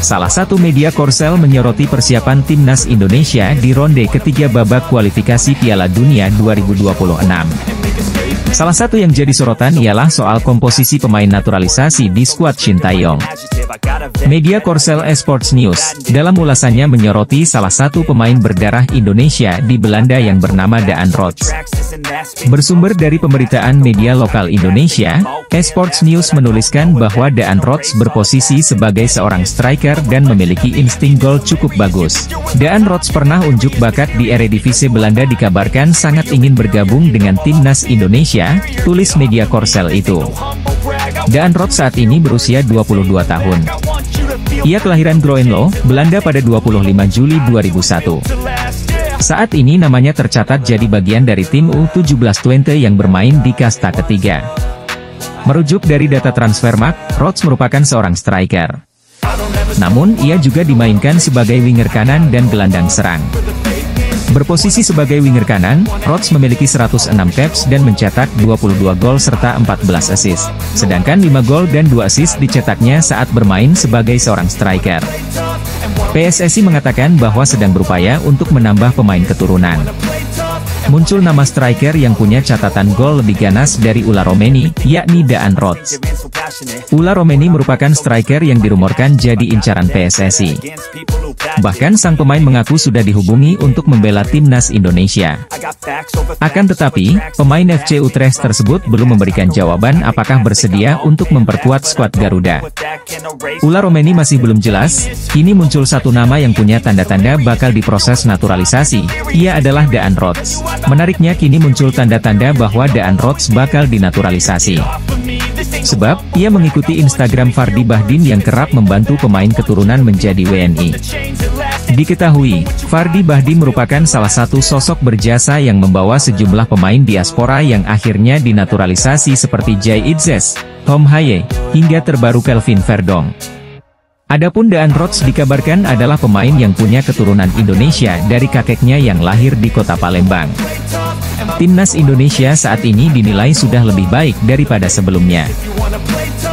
Salah satu media Korsel menyoroti persiapan timnas Indonesia di ronde ketiga babak kualifikasi Piala Dunia 2026. Salah satu yang jadi sorotan ialah soal komposisi pemain naturalisasi di skuad Shin Tae-yong. Media Korsel Esports News, dalam ulasannya menyoroti salah satu pemain berdarah Indonesia di Belanda yang bernama Daan Rots. Bersumber dari pemberitaan media lokal Indonesia, Esports News menuliskan bahwa Daan Rots berposisi sebagai seorang striker dan memiliki insting gol cukup bagus. Daan Rots pernah unjuk bakat di Eredivisie Belanda, dikabarkan sangat ingin bergabung dengan timnas Indonesia, tulis media Korsel itu. Daan Rots saat ini berusia 22 tahun. Ia kelahiran Groenlo, Belanda pada 25 Juli 2001. Saat ini namanya tercatat jadi bagian dari tim U17 yang bermain di kasta ketiga. Merujuk dari data Transfermarkt, Rots merupakan seorang striker. Namun, ia juga dimainkan sebagai winger kanan dan gelandang serang. Berposisi sebagai winger kanan, Rots memiliki 106 caps dan mencetak 22 gol serta 14 assist. Sedangkan 5 gol dan 2 assist dicetaknya saat bermain sebagai seorang striker. PSSI mengatakan bahwa sedang berupaya untuk menambah pemain keturunan. Muncul nama striker yang punya catatan gol lebih ganas dari Ula Romeni, yakni Daan Rots. Ula Romeni merupakan striker yang dirumorkan jadi incaran PSSI. Bahkan sang pemain mengaku sudah dihubungi untuk membela timnas Indonesia. Akan tetapi, pemain FC Utrecht tersebut belum memberikan jawaban apakah bersedia untuk memperkuat skuad Garuda. Ula Romeni masih belum jelas. Kini muncul satu nama yang punya tanda-tanda bakal diproses naturalisasi. Ia adalah Daan Rots. Menariknya kini muncul tanda-tanda bahwa Daan Rots bakal dinaturalisasi. Sebab, ia mengikuti Instagram Fardy Bahdin yang kerap membantu pemain keturunan menjadi WNI. Diketahui, Fardy Bahdin merupakan salah satu sosok berjasa yang membawa sejumlah pemain diaspora yang akhirnya dinaturalisasi seperti Jay Itzes, Tom Haye, hingga terbaru Kelvin Verdong. Adapun Daan Rots dikabarkan adalah pemain yang punya keturunan Indonesia dari kakeknya yang lahir di kota Palembang. Timnas Indonesia saat ini dinilai sudah lebih baik daripada sebelumnya.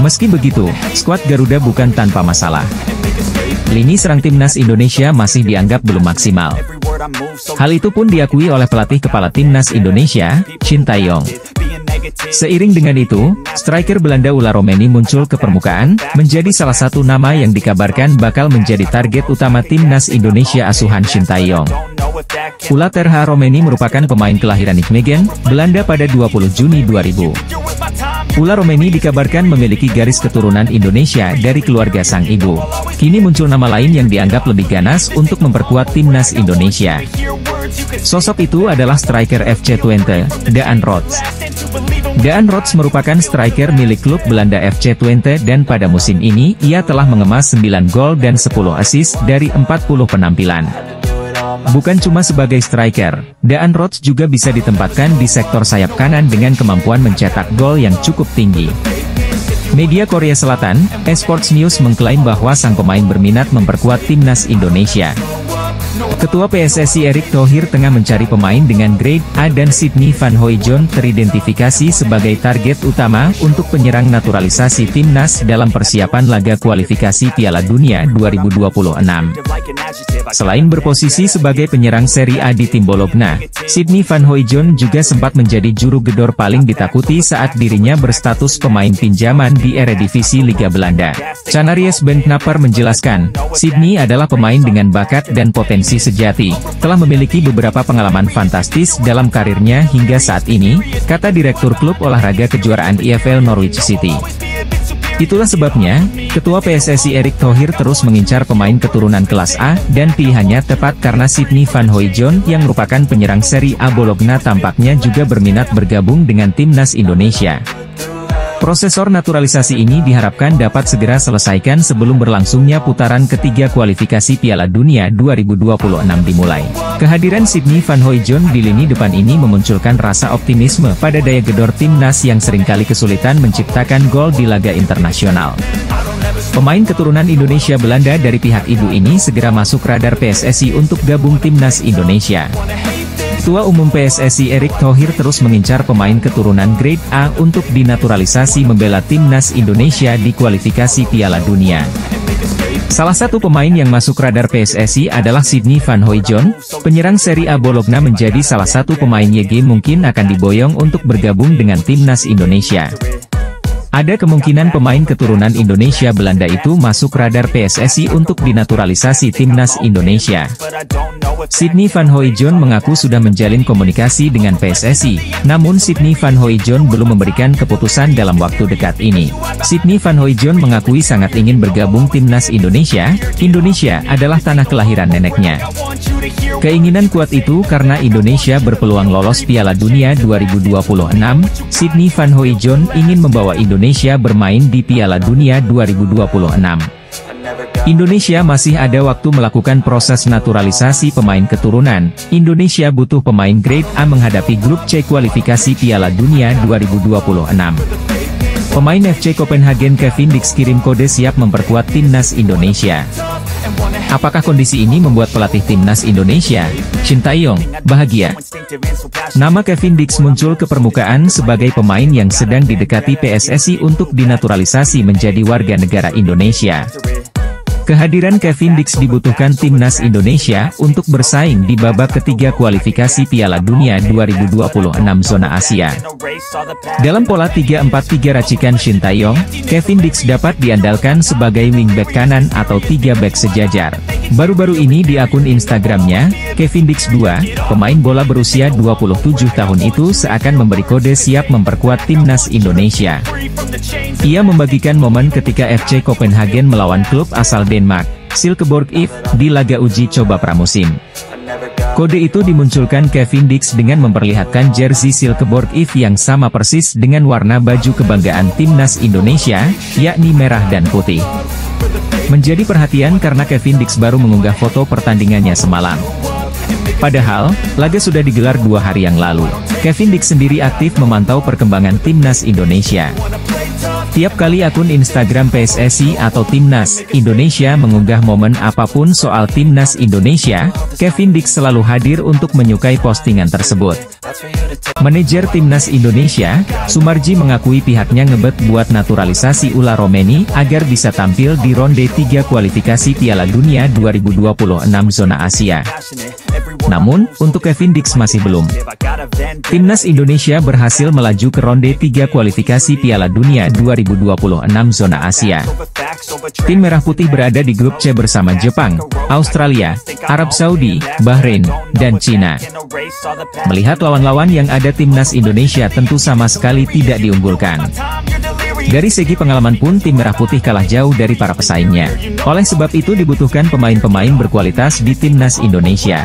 Meski begitu, skuad Garuda bukan tanpa masalah. Lini serang timnas Indonesia masih dianggap belum maksimal. Hal itu pun diakui oleh pelatih kepala timnas Indonesia, Shin Tae-yong. Seiring dengan itu, striker Belanda Ula Romeni muncul ke permukaan, menjadi salah satu nama yang dikabarkan bakal menjadi target utama timnas Indonesia asuhan Shin Tae-yong. Ula Terha Romeni merupakan pemain kelahiran Nijmegen, Belanda pada 20 Juni 2000. Ula Romeni dikabarkan memiliki garis keturunan Indonesia dari keluarga sang ibu. Kini muncul nama lain yang dianggap lebih ganas untuk memperkuat timnas Indonesia. Sosok itu adalah striker FC Twente, Daan Rots. Daan Rots merupakan striker milik klub Belanda FC Twente dan pada musim ini ia telah mengemas 9 gol dan 10 assist dari 40 penampilan. Bukan cuma sebagai striker, Daan Rots juga bisa ditempatkan di sektor sayap kanan dengan kemampuan mencetak gol yang cukup tinggi. Media Korea Selatan, Esports News mengklaim bahwa sang pemain berminat memperkuat timnas Indonesia. Ketua PSSI Erick Thohir tengah mencari pemain dengan grade A dan Sydney Van Hooijdonk teridentifikasi sebagai target utama untuk penyerang naturalisasi timnas dalam persiapan laga kualifikasi Piala Dunia 2026. Selain berposisi sebagai penyerang Serie A di tim Bologna, Sydney Van Hooijdonk juga sempat menjadi juru gedor paling ditakuti saat dirinya berstatus pemain pinjaman di Eredivisie Liga Belanda. Canaries Benknapper menjelaskan, Sydney adalah pemain dengan bakat dan potensi sejati, telah memiliki beberapa pengalaman fantastis dalam karirnya hingga saat ini, kata Direktur Klub Olahraga Kejuaraan EFL Norwich City. Itulah sebabnya, Ketua PSSI Erick Thohir terus mengincar pemain keturunan kelas A, dan pilihannya tepat karena Sydney Van Hooijdonk yang merupakan penyerang Serie A Bologna tampaknya juga berminat bergabung dengan timnas Indonesia. Prosesor naturalisasi ini diharapkan dapat segera selesaikan sebelum berlangsungnya putaran ketiga kualifikasi Piala Dunia 2026 dimulai. Kehadiran Sydney Van Hooijdonk di lini depan ini memunculkan rasa optimisme pada daya gedor timnas yang seringkali kesulitan menciptakan gol di laga internasional. Pemain keturunan Indonesia Belanda dari pihak ibu ini segera masuk radar PSSI untuk gabung timnas Indonesia. Ketua Umum PSSI Erick Thohir terus mengincar pemain keturunan grade A untuk dinaturalisasi membela timnas Indonesia di kualifikasi Piala Dunia. Salah satu pemain yang masuk radar PSSI adalah Sydney Van Hooijdonk, penyerang Serie A Bologna menjadi salah satu pemain YG mungkin akan diboyong untuk bergabung dengan timnas Indonesia. Ada kemungkinan pemain keturunan Indonesia Belanda itu masuk radar PSSI untuk dinaturalisasi timnas Indonesia. Sydney Van Hooijdonk mengaku sudah menjalin komunikasi dengan PSSI, namun Sydney Van Hooijdonk belum memberikan keputusan dalam waktu dekat ini. Sydney Van Hooijdonk mengakui sangat ingin bergabung timnas Indonesia. Indonesia adalah tanah kelahiran neneknya. Keinginan kuat itu karena Indonesia berpeluang lolos Piala Dunia 2026. Sydney Van Hooijdonk ingin membawa Indonesia bermain di Piala Dunia 2026. Indonesia masih ada waktu melakukan proses naturalisasi pemain keturunan. Indonesia butuh pemain grade A menghadapi grup C kualifikasi Piala Dunia 2026. Pemain FC Copenhagen Kevin Dix kirim kode siap memperkuat timnas Indonesia. Apakah kondisi ini membuat pelatih timnas Indonesia, Shin Tae-yong, bahagia? Nama Kevin Dix muncul ke permukaan sebagai pemain yang sedang didekati PSSI untuk dinaturalisasi menjadi warga negara Indonesia. Kehadiran Kevin Dix dibutuhkan timnas Indonesia untuk bersaing di babak ketiga kualifikasi Piala Dunia 2026 zona Asia. Dalam pola 3-4-3 racikan Shin Tae-yong, Kevin Dix dapat diandalkan sebagai wingback kanan atau 3 back sejajar. Baru-baru ini di akun Instagramnya, Kevin Dix 2, pemain bola berusia 27 tahun itu seakan memberi kode siap memperkuat timnas Indonesia. Ia membagikan momen ketika FC Copenhagen melawan klub asal Denmark, Silkeborg IF, di laga uji coba pramusim. Kode itu dimunculkan Kevin Dix dengan memperlihatkan jersey Silkeborg IF yang sama persis dengan warna baju kebanggaan timnas Indonesia, yakni merah dan putih. Menjadi perhatian karena Kevin Dix baru mengunggah foto pertandingannya semalam. Padahal, laga sudah digelar 2 hari yang lalu. Kevin Dix sendiri aktif memantau perkembangan timnas Indonesia. Tiap kali akun Instagram PSSI atau Timnas Indonesia mengunggah momen apapun soal Timnas Indonesia, Kevin Dix selalu hadir untuk menyukai postingan tersebut. Manajer Timnas Indonesia, Sumarji mengakui pihaknya ngebet buat naturalisasi Ula Romeni agar bisa tampil di ronde 3 kualifikasi Piala Dunia 2026 zona Asia. Namun, untuk Kevin Dix masih belum. Timnas Indonesia berhasil melaju ke ronde 3 kualifikasi Piala Dunia 2026 zona Asia. Tim Merah Putih berada di grup C bersama Jepang, Australia, Arab Saudi, Bahrain, dan Cina. Melihat lawan-lawan yang ada timnas Indonesia tentu sama sekali tidak diunggulkan. Dari segi pengalaman pun tim Merah Putih kalah jauh dari para pesaingnya. Oleh sebab itu dibutuhkan pemain-pemain berkualitas di timnas Indonesia.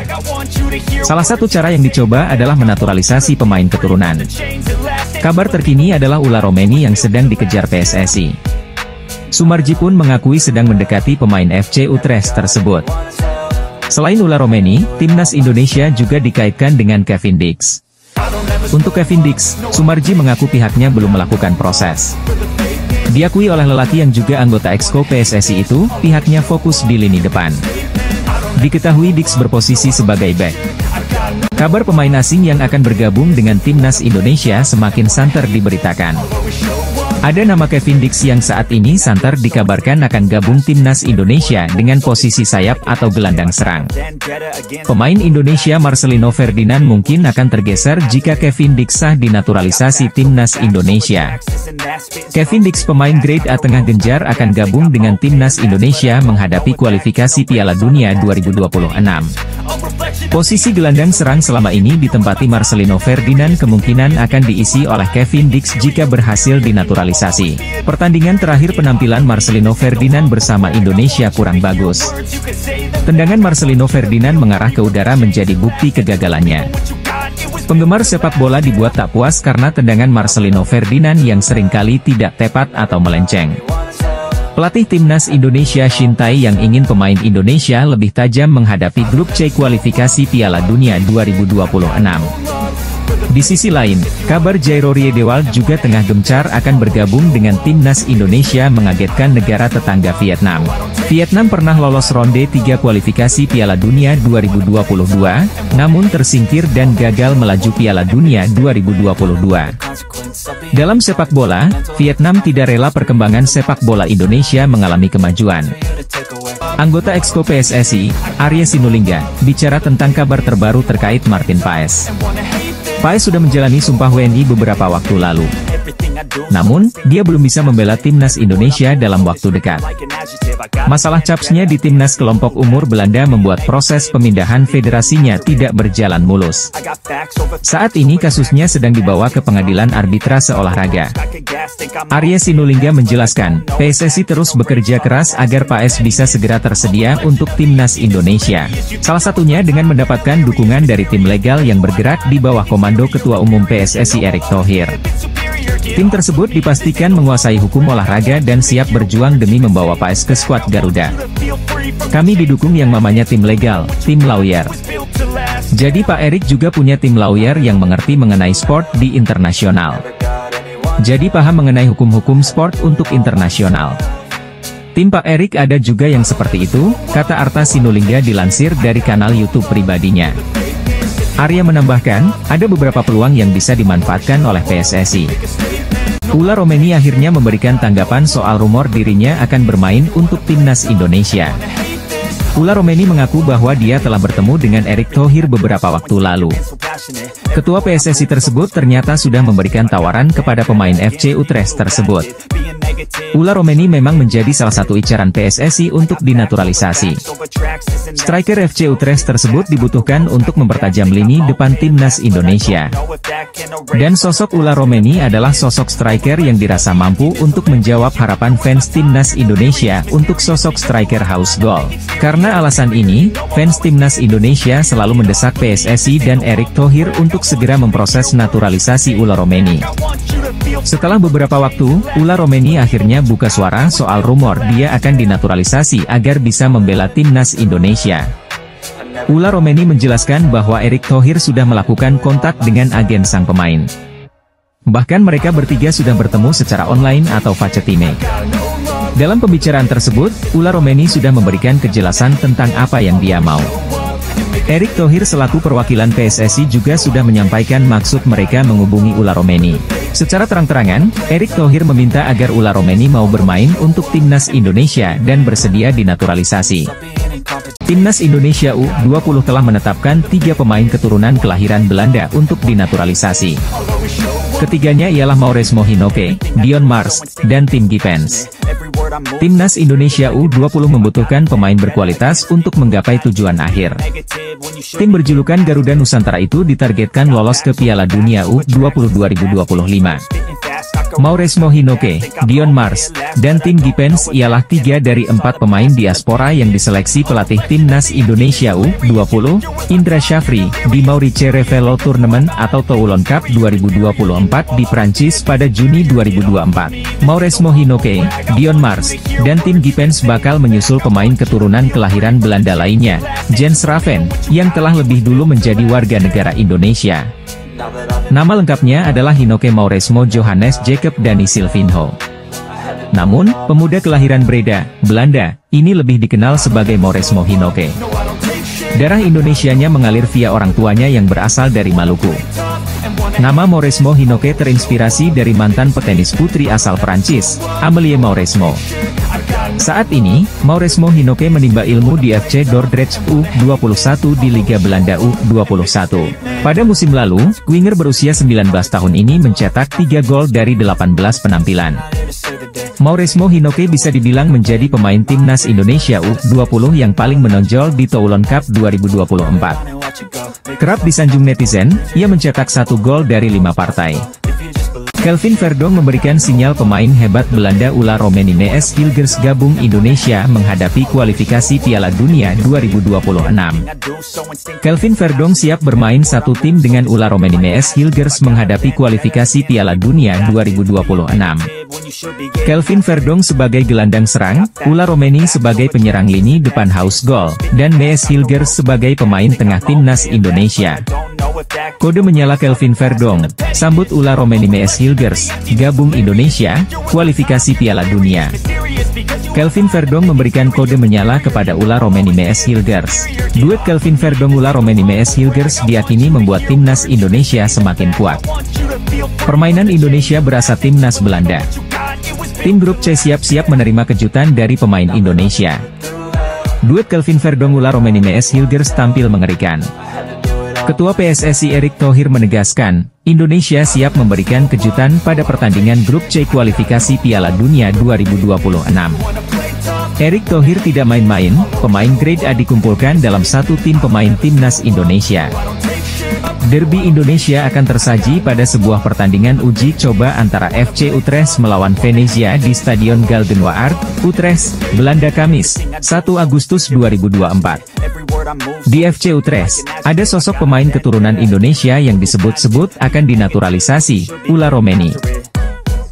Salah satu cara yang dicoba adalah menaturalisasi pemain keturunan. Kabar terkini adalah Ula Romeni yang sedang dikejar PSSI. Sumarji pun mengakui sedang mendekati pemain FC Utrecht tersebut. Selain Ula Romeni, timnas Indonesia juga dikaitkan dengan Kevin Dix. Untuk Kevin Dix, Sumarji mengaku pihaknya belum melakukan proses. Diakui oleh lelaki yang juga anggota Exco PSSI itu, pihaknya fokus di lini depan. Diketahui Dix berposisi sebagai back. Kabar pemain asing yang akan bergabung dengan timnas Indonesia semakin santer diberitakan. Ada nama Kevin Dix yang saat ini santer dikabarkan akan gabung timnas Indonesia dengan posisi sayap atau gelandang serang. Pemain Indonesia Marcelino Ferdinand mungkin akan tergeser jika Kevin Dix sah dinaturalisasi timnas Indonesia. Kevin Dix pemain grade A tengah genjar akan gabung dengan timnas Indonesia menghadapi kualifikasi Piala Dunia 2026. Posisi gelandang serang selama ini ditempati Marcelino Ferdinand kemungkinan akan diisi oleh Kevin Dix jika berhasil dinaturalisasi. Pertandingan terakhir penampilan Marcelino Ferdinand bersama Indonesia kurang bagus. Tendangan Marcelino Ferdinand mengarah ke udara menjadi bukti kegagalannya. Penggemar sepak bola dibuat tak puas karena tendangan Marcelino Ferdinand yang seringkali tidak tepat atau melenceng. Pelatih timnas Indonesia Shin Tae yang ingin pemain Indonesia lebih tajam menghadapi grup C kualifikasi Piala Dunia 2026. Di sisi lain, kabar Jairo Riedewald juga tengah gencar akan bergabung dengan timnas Indonesia mengagetkan negara tetangga Vietnam. Vietnam pernah lolos ronde 3 kualifikasi Piala Dunia 2022, namun tersingkir dan gagal melaju Piala Dunia 2022. Dalam sepak bola, Vietnam tidak rela perkembangan sepak bola Indonesia mengalami kemajuan. Anggota Exco PSSI, Arya Sinulinga, bicara tentang kabar terbaru terkait Martin Paes. Paes sudah menjalani sumpah WNI beberapa waktu lalu. Namun, dia belum bisa membela timnas Indonesia dalam waktu dekat. Masalah capsnya di timnas kelompok umur Belanda membuat proses pemindahan federasinya tidak berjalan mulus. Saat ini kasusnya sedang dibawa ke pengadilan arbitrase olahraga. Arya Sinulinga menjelaskan, PSSI terus bekerja keras agar Paes bisa segera tersedia untuk timnas Indonesia. Salah satunya dengan mendapatkan dukungan dari tim legal yang bergerak di bawah komando Ketua Umum PSSI Erick Thohir. Tim tersebut dipastikan menguasai hukum olahraga dan siap berjuang demi membawa Paes ke skuad Garuda. Kami didukung yang namanya tim legal, tim lawyer. Jadi Pak Erick juga punya tim lawyer yang mengerti mengenai sport di internasional. Jadi paham mengenai hukum-hukum sport untuk internasional. Tim Pak Erick ada juga yang seperti itu, kata Arta Sinulinga dilansir dari kanal YouTube pribadinya. Arya menambahkan, ada beberapa peluang yang bisa dimanfaatkan oleh PSSI. Ula Romeni akhirnya memberikan tanggapan soal rumor dirinya akan bermain untuk timnas Indonesia. Ula Romeni mengaku bahwa dia telah bertemu dengan Erick Thohir beberapa waktu lalu. Ketua PSSI tersebut ternyata sudah memberikan tawaran kepada pemain FC Utrecht tersebut. Ula Romeni memang menjadi salah satu incaran PSSI untuk dinaturalisasi. Striker FC Utrecht tersebut dibutuhkan untuk mempertajam lini depan timnas Indonesia. Dan sosok Ula Romeni adalah sosok striker yang dirasa mampu untuk menjawab harapan fans timnas Indonesia untuk sosok striker house goal. Karena alasan ini, fans timnas Indonesia selalu mendesak PSSI dan Erick Thohir untuk segera memproses naturalisasi Ula Romeni. Setelah beberapa waktu, Ula Romeni akhirnya buka suara soal rumor dia akan dinaturalisasi agar bisa membela timnas Indonesia. Ula Romeni menjelaskan bahwa Erick Thohir sudah melakukan kontak dengan agen sang pemain. Bahkan mereka bertiga sudah bertemu secara online atau facetime. Dalam pembicaraan tersebut, Ula Romeni sudah memberikan kejelasan tentang apa yang dia mau. Erick Thohir selaku perwakilan PSSI juga sudah menyampaikan maksud mereka menghubungi Ula Romeni. Secara terang-terangan, Erick Thohir meminta agar Ula Romeni mau bermain untuk timnas Indonesia dan bersedia dinaturalisasi. Timnas Indonesia U20 telah menetapkan 3 pemain keturunan kelahiran Belanda untuk dinaturalisasi. Ketiganya ialah Mauresmo Hinoke, Dion Mars, dan Tim Gippens. Timnas Indonesia U20 membutuhkan pemain berkualitas untuk menggapai tujuan akhir. Tim berjulukan Garuda Nusantara itu ditargetkan lolos ke Piala Dunia U20 2025. Mauresmo Hinoke, Dion Mars, dan Tim Gippens ialah 3 dari 4 pemain diaspora yang diseleksi pelatih Timnas Indonesia U20, Indra Syafri, di Maurice Revello Tournament atau Toulon Cup 2024 di Prancis pada Juni 2024. Mauresmo Hinoke, Dion Mars, dan Tim Gippens bakal menyusul pemain keturunan kelahiran Belanda lainnya, Jens Raven, yang telah lebih dulu menjadi warga negara Indonesia. Nama lengkapnya adalah Hinoke Mauresmo Johannes Jacob Dani Silvinho. Namun, pemuda kelahiran Breda, Belanda, ini lebih dikenal sebagai Mauresmo Hinoke. Darah Indonesianya mengalir via orang tuanya yang berasal dari Maluku. Nama Mauresmo Hinoke terinspirasi dari mantan petenis putri asal Prancis, Amélie Mauresmo. Saat ini, Mauresmo Hinoke menimba ilmu di FC Dordrecht U21 di Liga Belanda U21. Pada musim lalu, winger berusia 19 tahun ini mencetak 3 gol dari 18 penampilan. Mauresmo Hinoke bisa dibilang menjadi pemain timnas Indonesia U20 yang paling menonjol di Toulon Cup 2024. Kerap disanjung netizen, ia mencetak 1 gol dari 5 partai. Kelvin Verdonk memberikan sinyal pemain hebat Belanda Ula Romeni Mees Hilgers gabung Indonesia menghadapi kualifikasi Piala Dunia 2026. Kelvin Verdonk siap bermain satu tim dengan Ula Romeni Mees Hilgers menghadapi kualifikasi Piala Dunia 2026. Kelvin Verdonk sebagai gelandang serang, Ula Romeni sebagai penyerang lini depan house goal, dan Mees Hilgers sebagai pemain tengah timnas Indonesia. Kode menyala Kelvin Verdong, sambut ulah Romeni Mees Hilgers, gabung Indonesia, kualifikasi Piala Dunia. Kelvin Verdong memberikan kode menyala kepada ulah Romeni Mees Hilgers. Duet Kelvin Verdong ulah Romeni Mees Hilgers diakini membuat timnas Indonesia semakin kuat. Permainan Indonesia berasa timnas Belanda. Tim grup C siap-siap menerima kejutan dari pemain Indonesia. Duet Kelvin Verdong ulah Romeni Mees Hilgers tampil mengerikan. Ketua PSSI Erick Thohir menegaskan, Indonesia siap memberikan kejutan pada pertandingan grup C kualifikasi Piala Dunia 2026. Erick Thohir tidak main-main, pemain grade A dikumpulkan dalam satu tim pemain timnas Indonesia. Derby Indonesia akan tersaji pada sebuah pertandingan uji coba antara FC Utrecht melawan Venezia di Stadion Galgenwaard, Utrecht, Belanda Kamis, 1 Agustus 2024. Di FC Utrecht, ada sosok pemain keturunan Indonesia yang disebut-sebut akan dinaturalisasi, ulah Romeni.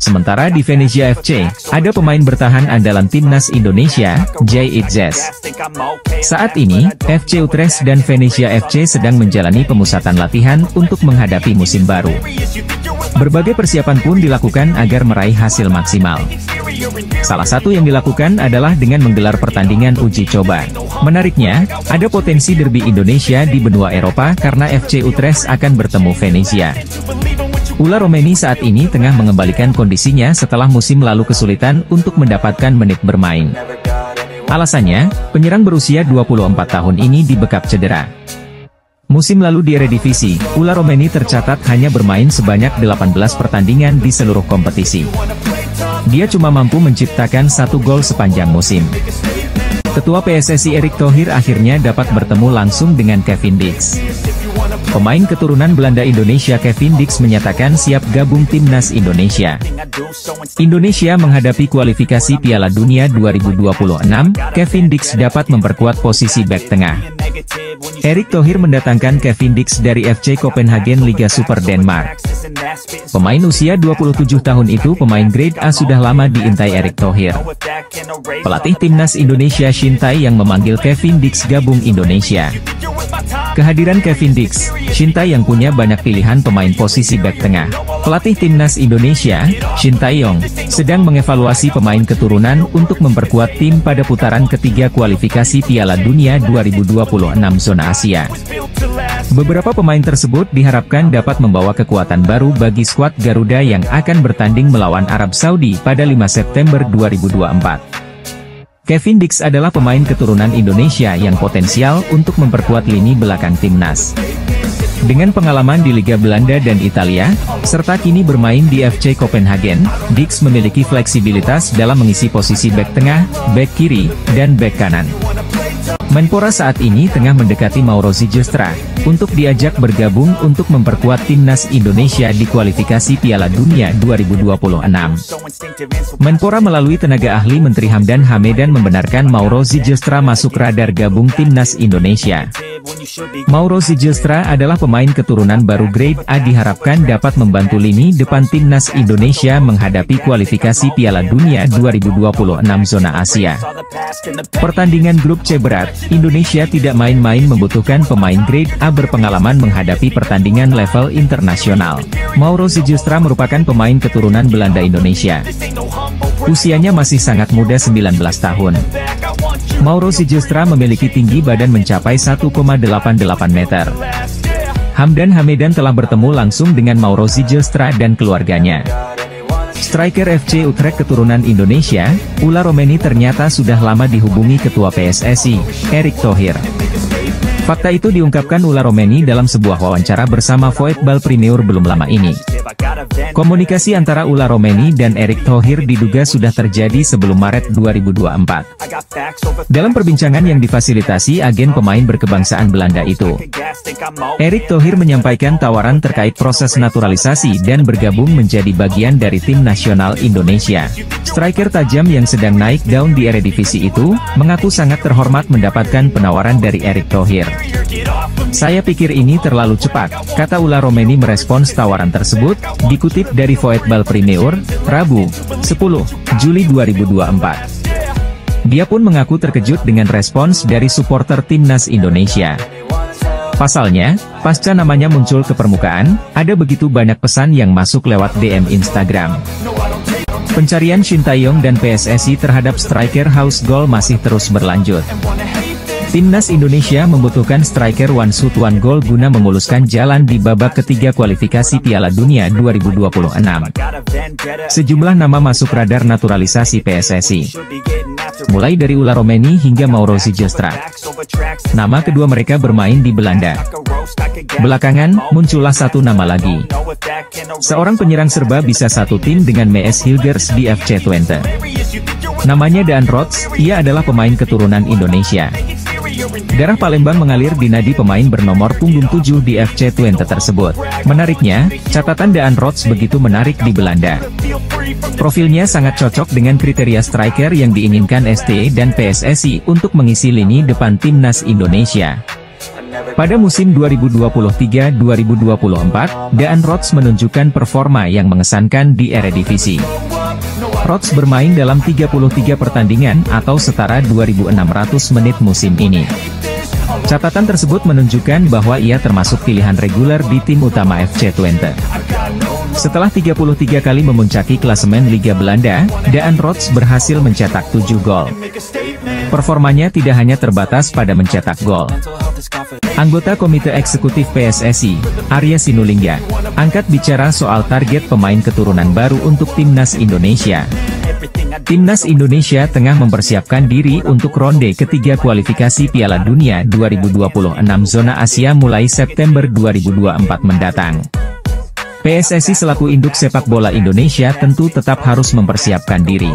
Sementara di Venezia FC, ada pemain bertahan andalan timnas Indonesia, Jay Itzes. Saat ini, FC Utrecht dan Venezia FC sedang menjalani pemusatan latihan untuk menghadapi musim baru. Berbagai persiapan pun dilakukan agar meraih hasil maksimal. Salah satu yang dilakukan adalah dengan menggelar pertandingan uji coba. Menariknya, ada potensi derby Indonesia di benua Eropa karena FC Utrecht akan bertemu Venezia. Ulah Romeni saat ini tengah mengembalikan kondisinya setelah musim lalu kesulitan untuk mendapatkan menit bermain. Alasannya, penyerang berusia 24 tahun ini dibekap cedera. Musim lalu di Eredivisie, ulah Romeni tercatat hanya bermain sebanyak 18 pertandingan di seluruh kompetisi. Dia cuma mampu menciptakan 1 gol sepanjang musim. Ketua PSSI Erick Thohir akhirnya dapat bertemu langsung dengan Kevin Dix. Pemain keturunan Belanda Indonesia Kevin Dix menyatakan siap gabung timnas Indonesia. Indonesia menghadapi kualifikasi Piala Dunia 2026, Kevin Dix dapat memperkuat posisi bek tengah. Erick Thohir mendatangkan Kevin Dix dari FC Copenhagen Liga Super Denmark. Pemain usia 27 tahun itu pemain grade A sudah lama diintai Erick Thohir. Pelatih timnas Indonesia Shin Tae yang memanggil Kevin Dix gabung Indonesia. Kehadiran Kevin Dix, Shin Tae yang punya banyak pilihan pemain posisi bek tengah. Pelatih timnas Indonesia, Shin Tae-yong, sedang mengevaluasi pemain keturunan untuk memperkuat tim pada putaran ketiga kualifikasi Piala Dunia 2026 zona Asia. Beberapa pemain tersebut diharapkan dapat membawa kekuatan baru bagi skuad Garuda yang akan bertanding melawan Arab Saudi pada 5 September 2024. Kevin Dix adalah pemain keturunan Indonesia yang potensial untuk memperkuat lini belakang timnas. Dengan pengalaman di Liga Belanda dan Italia, serta kini bermain di FC Copenhagen, Dix memiliki fleksibilitas dalam mengisi posisi bek tengah, bek kiri, dan bek kanan. Menpora saat ini tengah mendekati Mauro Zylstra, untuk diajak bergabung untuk memperkuat timnas Indonesia di kualifikasi Piala Dunia 2026. Menpora melalui tenaga ahli Menteri Hamdan Hamedan membenarkan Mauro Zylstra masuk radar gabung timnas Indonesia. Mauro Zylstra adalah pemain keturunan baru grade A diharapkan dapat membantu lini depan timnas Indonesia menghadapi kualifikasi Piala Dunia 2026 zona Asia. Pertandingan grup C berat, Indonesia tidak main-main membutuhkan pemain grade A berpengalaman menghadapi pertandingan level internasional. Mauro Zylstra merupakan pemain keturunan Belanda Indonesia. Usianya masih sangat muda 19 tahun. Mauro Zylstra memiliki tinggi badan mencapai 1,88 meter. Hamdan Hamedan telah bertemu langsung dengan Mauro Zylstra dan keluarganya. Striker FC Utrecht keturunan Indonesia, ulah Romeni ternyata sudah lama dihubungi Ketua PSSI, Erick Thohir. Fakta itu diungkapkan ulah Romeni dalam sebuah wawancara bersama Voetbal Premier belum lama ini. Komunikasi antara ulah Romeni dan Erick Thohir diduga sudah terjadi sebelum Maret 2024. Dalam perbincangan yang difasilitasi agen pemain berkebangsaan Belanda itu, Erick Thohir menyampaikan tawaran terkait proses naturalisasi dan bergabung menjadi bagian dari tim nasional Indonesia. Striker tajam yang sedang naik daun di Eredivisie itu, mengaku sangat terhormat mendapatkan penawaran dari Erick Thohir. Saya pikir ini terlalu cepat, kata ulah Romeni merespons tawaran tersebut, dikutip dari Voetbal Premier, Rabu, 10 Juli 2024. Dia pun mengaku terkejut dengan respons dari supporter timnas Indonesia. Pasalnya, pasca namanya muncul ke permukaan, ada begitu banyak pesan yang masuk lewat DM Instagram. Pencarian Shin Tae-yong dan PSSI terhadap striker House Goal masih terus berlanjut. Timnas Indonesia membutuhkan striker one shoot one goal guna memuluskan jalan di babak ketiga kualifikasi Piala Dunia 2026. Sejumlah nama masuk radar naturalisasi PSSI. Mulai dari Ula Romeni hingga Mauro Zijlstra. Nama kedua mereka bermain di Belanda. Belakangan, muncullah satu nama lagi. Seorang penyerang serba bisa satu tim dengan Mees Hilgers di FC Twente. Namanya Daan Rots, ia adalah pemain keturunan Indonesia. Darah Palembang mengalir di nadi pemain bernomor punggung 7 di FC Twente tersebut. Menariknya, catatan Daan Rots begitu menarik di Belanda. Profilnya sangat cocok dengan kriteria striker yang diinginkan ST dan PSSI untuk mengisi lini depan Timnas Indonesia. Pada musim 2023-2024, Daan Rots menunjukkan performa yang mengesankan di Eredivisie. Rots bermain dalam 33 pertandingan atau setara 2.600 menit musim ini. Catatan tersebut menunjukkan bahwa ia termasuk pilihan reguler di tim utama FC Twente. Setelah 33 kali memuncaki klasemen Liga Belanda, Daan Rots berhasil mencetak 7 gol. Performanya tidak hanya terbatas pada mencetak gol. Anggota Komite Eksekutif PSSI, Arya Sinulinga, angkat bicara soal target pemain keturunan baru untuk Timnas Indonesia. Timnas Indonesia tengah mempersiapkan diri untuk ronde ketiga kualifikasi Piala Dunia 2026 zona Asia mulai September 2024 mendatang. PSSI selaku induk sepak bola Indonesia tentu tetap harus mempersiapkan diri.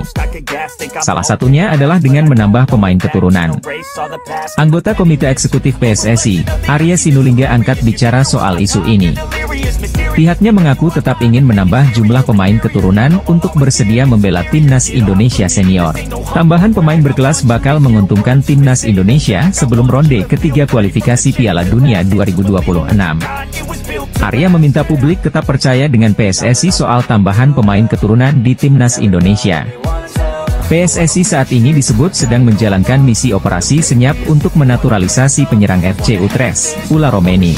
Salah satunya adalah dengan menambah pemain keturunan. Anggota Komite Eksekutif PSSI, Arya Sinulinga angkat bicara soal isu ini. Pihaknya mengaku tetap ingin menambah jumlah pemain keturunan untuk bersedia membela Timnas Indonesia senior. Tambahan pemain berkelas bakal menguntungkan Timnas Indonesia sebelum ronde ketiga kualifikasi Piala Dunia 2026. Arya meminta publik tetap percaya dengan PSSI soal tambahan pemain keturunan di Timnas Indonesia. PSSI saat ini disebut sedang menjalankan misi operasi senyap untuk menaturalisasi penyerang FC Utrecht, Ula Romeni.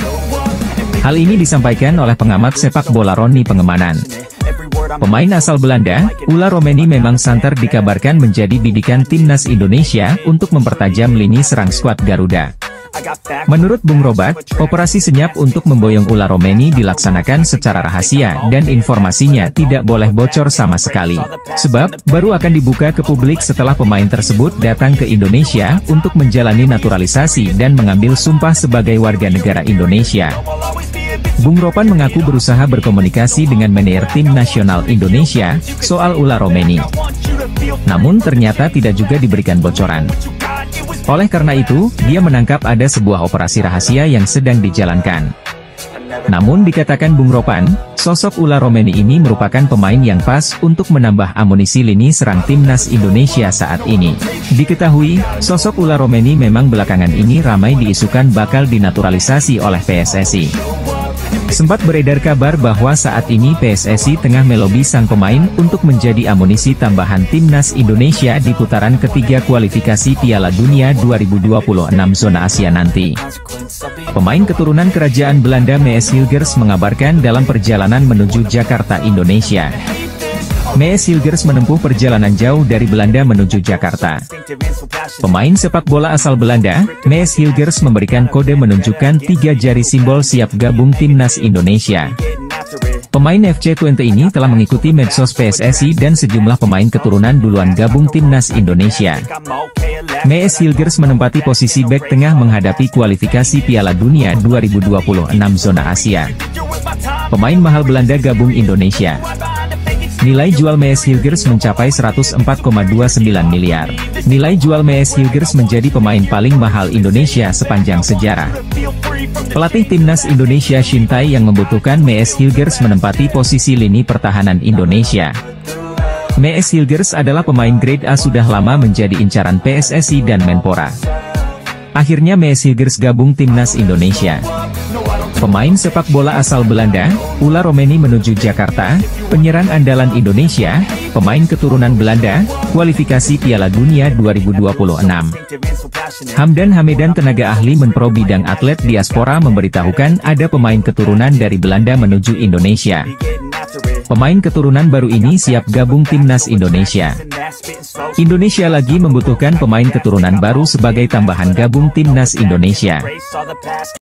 Hal ini disampaikan oleh pengamat sepak bola Roni Pengemanan. Pemain asal Belanda, Ula Romeni memang santer dikabarkan menjadi bidikan Timnas Indonesia untuk mempertajam lini serang skuad Garuda. Menurut Bung Robat, operasi senyap untuk memboyong Ula Romeni dilaksanakan secara rahasia dan informasinya tidak boleh bocor sama sekali. Sebab, baru akan dibuka ke publik setelah pemain tersebut datang ke Indonesia untuk menjalani naturalisasi dan mengambil sumpah sebagai warga negara Indonesia. Bung Ropan mengaku berusaha berkomunikasi dengan manajer tim nasional Indonesia soal Ula Romeni. Namun ternyata tidak juga diberikan bocoran. Oleh karena itu, dia menangkap ada sebuah operasi rahasia yang sedang dijalankan. Namun dikatakan Bung Ropan, sosok Ula Romeni ini merupakan pemain yang pas untuk menambah amunisi lini serang Timnas Indonesia saat ini. Diketahui, sosok Ula Romeni memang belakangan ini ramai diisukan bakal dinaturalisasi oleh PSSI. Sempat beredar kabar bahwa saat ini PSSI tengah melobi sang pemain untuk menjadi amunisi tambahan Timnas Indonesia di putaran ketiga kualifikasi Piala Dunia 2026 zona Asia nanti. Pemain keturunan kerajaan Belanda Mees Hilgers mengabarkan dalam perjalanan menuju Jakarta, Indonesia. Mees Hilgers menempuh perjalanan jauh dari Belanda menuju Jakarta. Pemain sepak bola asal Belanda, Mees Hilgers memberikan kode menunjukkan 3 jari simbol siap gabung Timnas Indonesia. Pemain FC Twente ini telah mengikuti medsos PSSI dan sejumlah pemain keturunan duluan gabung Timnas Indonesia. Mees Hilgers menempati posisi bek tengah menghadapi kualifikasi Piala Dunia 2026 zona Asia. Pemain mahal Belanda gabung Indonesia. Nilai jual Mees Hilgers mencapai 104,29 miliar. Nilai jual Mees Hilgers menjadi pemain paling mahal Indonesia sepanjang sejarah. Pelatih Timnas Indonesia Shin Tae yang membutuhkan Mees Hilgers menempati posisi lini pertahanan Indonesia. Mees Hilgers adalah pemain grade A sudah lama menjadi incaran PSSI dan Menpora. Akhirnya Mees Hilgers gabung Timnas Indonesia. Pemain sepak bola asal Belanda, Ula Romeni menuju Jakarta, penyerang andalan Indonesia, pemain keturunan Belanda, kualifikasi Piala Dunia 2026. Hamdan Hamedan, tenaga ahli Menpro bidang atlet diaspora, memberitahukan ada pemain keturunan dari Belanda menuju Indonesia. Pemain keturunan baru ini siap gabung timnas Indonesia. Indonesia lagi membutuhkan pemain keturunan baru sebagai tambahan gabung timnas Indonesia.